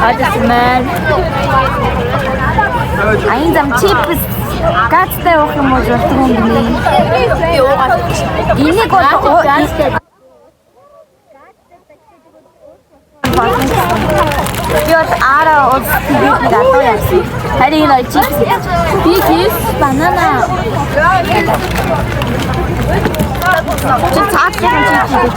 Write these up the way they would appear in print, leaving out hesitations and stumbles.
Адасмаар. Аян зам чипс гацтай уух юм уу болтгоо юм бэ? Би уугаад. Энийг бол би бол араа ус тэгээд гадаа яасан. Харин энэ чипс. This is banana. Чи цаасан чипс гэж.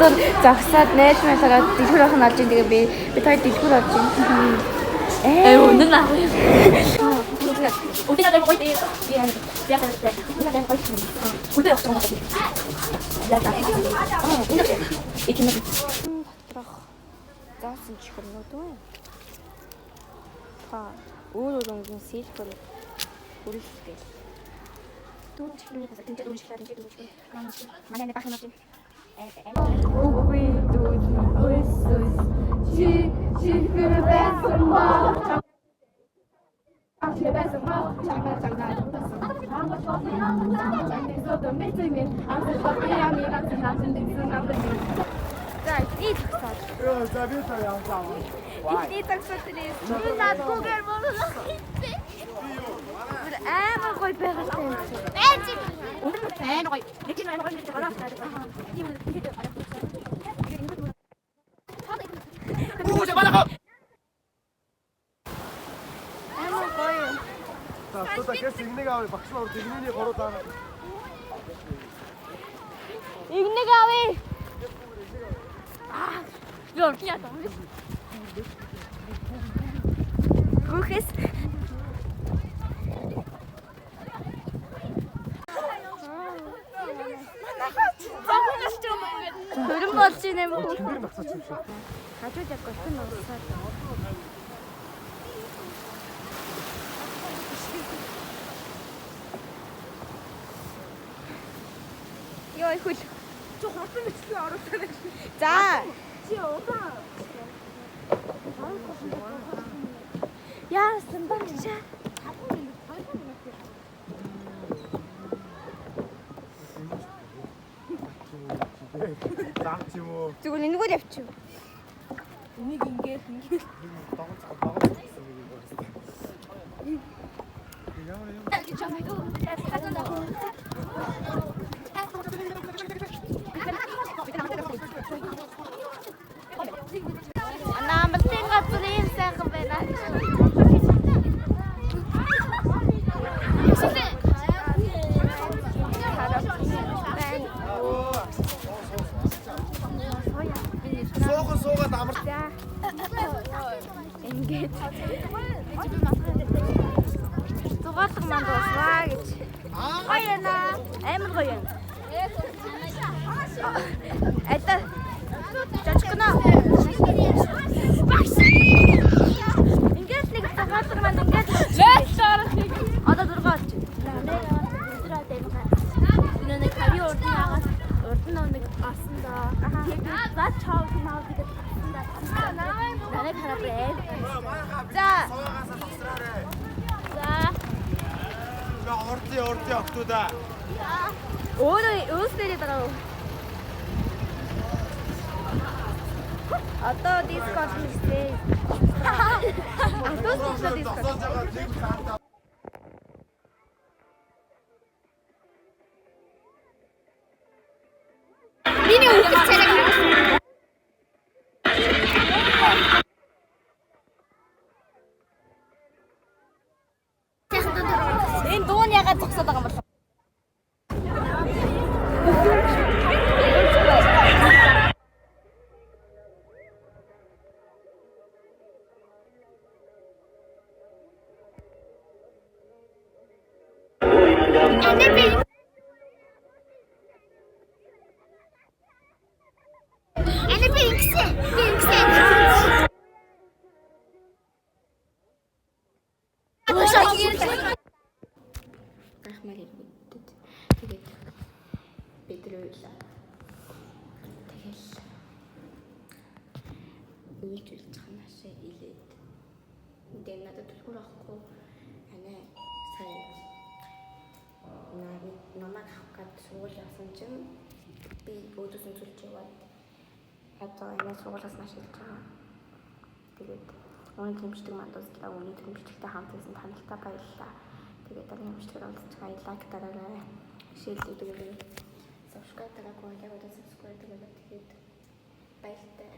Тэр загсаад найз маягаар дэлгүүр ахын алж байгаа. Би хоёр дэлгүүр алж байна. Өнөр наа. Өдөр надад гоё дээ. Би яагаад вэ? Надад гоё шүү. Өдөр явах юм байна. Яагаад? Ичнэ. Доторх заасан чихэрнүүд үү? Та өөр өнгийн сэлбэр үргэлжлэв. Дөрөв чихрэнээс тэнцээ дөрөв чихрэн дөрөв чихрэн. Манай нэг бахна чинь. Үгүй дүүд өсөс чи чихэр байсан ба. Ачи байсан ба. Чанга чанга. Guys, eat that. Eat that please. Not Google амар гоё байгальтай юм. Байж. Өндөр байна гоё. Нэг нь амар гоё гэж гараад байна. Тийм үү. Үгүй балага. Амар гоё. Та гэс игнийг авъя. Багш нар игнийг гороо даана. Игнийг авъя. Ёр яа. Гүхэс. Хөрөн болж ийн юм уу? Хажууд яг гол нь уусаад. Ёо хөл. Чи хурдан бичсэн оруулаад. За. Чи удаа. Яасан бэ чи? Заах юм уу? Зүгээр энэгээр явчих. Энийг ингээд Намбалтын газар ийм сайхан байна. Суугаад амар. Ингээд. Зугаалга манд басваа гэж. Гоё яана. Амар гоё яана. Это чачкана. Ингээд нэг зугаалга манд ингээд. Лэс шарах. Одоо дургаач. Нэг хари урд яагаад урд нь нэг асан да. За чав наа гэдэг. Нарыг харапрээ. За. За. Орти октуда. Өөрөөсөө дараа. Одоо дискорд хийсэй. Атос дискорд. Миний үхэл царайг харсан. Энэ дуун ягаад зогсоод байгаа юм бол? Гахмаар иргэдэд тэгээд бид рүү Тэгэл үйлдвэрлэж байгаа наашаа илээд. Энд надад түлхүүр авахгүй анаа сая намайг авах гээд сургууль явсан чинь би өөдөөс нь зүлж яваад одоо анаа сургуулиас нааш ирж байгаа. Тэгээд өнөө тэмчдэг мандууслаа өнөө тэмчдэгтэй хамт байсан танилтаа баярлалаа. Тэгээд дараагийн тэмчдгээр уулзч лайк дараарай. Шеэрлэг дээрээ subscribe дараагүй яг удаа subscribe дараарай. Тэгээд баяртай.